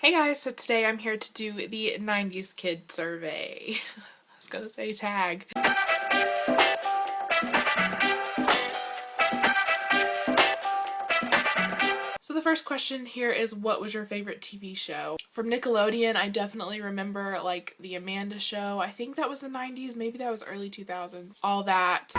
Hey guys, so today I'm here to do the 90s kid survey. I was gonna say tag. So the first question here is, what was your favorite TV show? From Nickelodeon, I definitely remember like the Amanda Show. I think that was the 90s, maybe that was early 2000s. All that.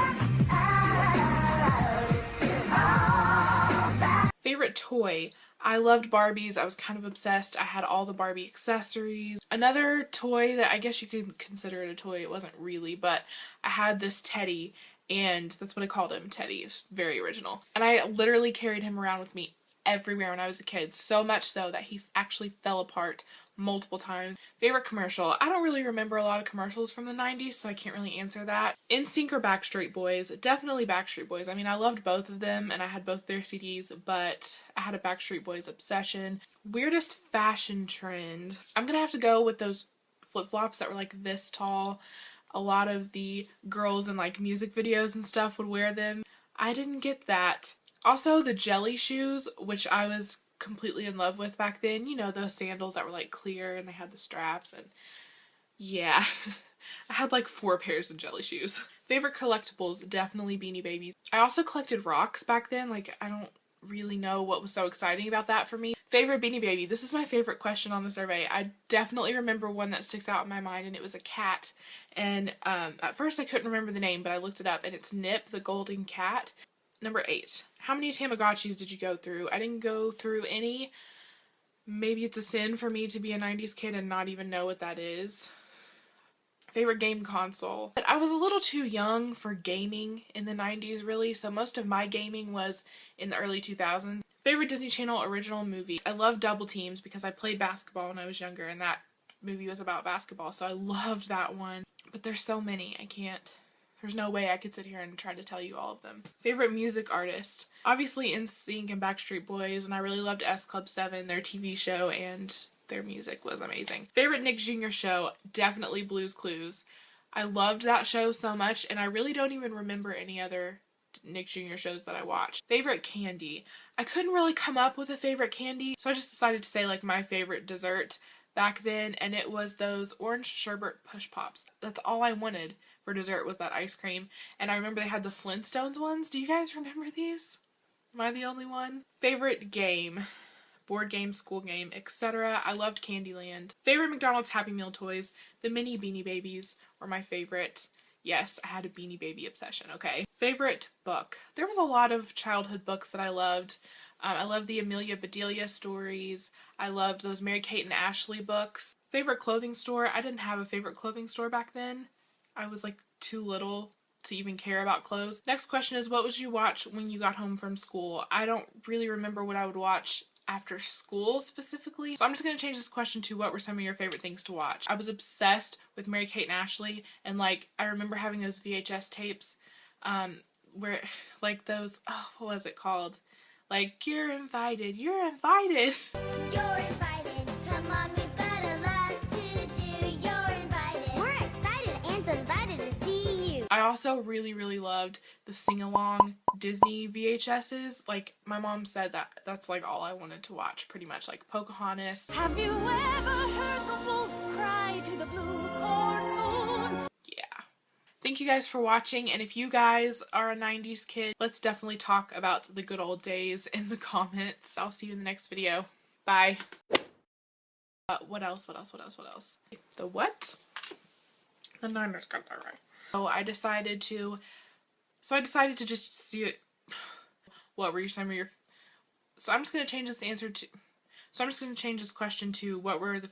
Favorite toy? I loved Barbies. I was kind of obsessed. I had all the Barbie accessories. Another toy that I guess you could consider it a toy, it wasn't really, but I had this teddy, and that's what I called him, Teddy. It was very original. And I literally carried him around with me everywhere when I was a kid, so much so that he actually fell apart multiple times. Favorite commercial? I don't really remember a lot of commercials from the 90s, so I can't really answer that. NSYNC or Backstreet Boys? Definitely Backstreet Boys. I mean, I loved both of them and I had both their CDs, but I had a Backstreet Boys obsession. Weirdest fashion trend? I'm gonna have to go with those flip-flops that were like this tall. A lot of the girls in like music videos and stuff would wear them. I didn't get that. Also, the jelly shoes, which I was completely in love with back then. You know, those sandals that were like clear and they had the straps, and yeah. I had like 4 pairs of jelly shoes. Favorite collectibles? Definitely Beanie Babies. I also collected rocks back then. Like, I don't really know what was so exciting about that for me. Favorite Beanie Baby? This is my favorite question on the survey. I definitely remember one that sticks out in my mind, and it was a cat. And at first I couldn't remember the name, but I looked it up, and it's Nip the Golden Cat. Number 8. How many Tamagotchis did you go through? I didn't go through any. Maybe it's a sin for me to be a 90s kid and not even know what that is. Favorite game console? But I was a little too young for gaming in the 90s really, so most of my gaming was in the early 2000s. Favorite Disney Channel original movie? I love Double Teams because I played basketball when I was younger, and that movie was about basketball, so I loved that one. But there's so many, I can't. There's no way I could sit here and try to tell you all of them. Favorite music artist? Obviously NSYNC and Backstreet Boys, and I really loved S Club 7, their TV show, and their music was amazing. Favorite Nick Jr. show? Definitely Blue's Clues. I loved that show so much, and I really don't even remember any other Nick Jr. shows that I watched. Favorite candy? I couldn't really come up with a favorite candy, so I just decided to say like my favorite dessert back then, and it was those orange sherbet push pops. That's all I wanted for dessert was that ice cream. And I remember they had the Flintstones ones. Do you guys remember these? Am I the only one? Favorite game? Board game, school game, etc. I loved Candyland. Favorite McDonald's Happy Meal toys? The mini Beanie Babies were my favorite. Yes, I had a Beanie Baby obsession, okay. Favorite book? There was a lot of childhood books that I loved. I loved the Amelia Bedelia stories. I loved those Mary-Kate and Ashley books. Favorite clothing store? I didn't have a favorite clothing store back then. I was like too little to even care about clothes. Next question is, what would you watch when you got home from school? I don't really remember what I would watch after school specifically. So I'm just going to change this question to, what were some of your favorite things to watch? I was obsessed with Mary-Kate and Ashley, and like I remember having those VHS tapes where like those, oh, what was it called? Like, you're invited, you're invited. You're invited, come on, we've got a lot to do. You're invited, we're excited and delighted to see you. I also really loved the sing-along Disney VHSs. Like, my mom said that that's like all I wanted to watch pretty much, like Pocahontas. Have you ever heard the wolf cry to the blue corn moon? Yeah. Thank you guys for watching, and if you guys are a 90s kid, let's definitely talk about the good old days in the comments. I'll see you in the next video. Bye. What else? The what? The 90s got that right. So I decided to just see it. What were some of your... So I'm just going to change this answer to... So I'm just going to change this question to, what were the...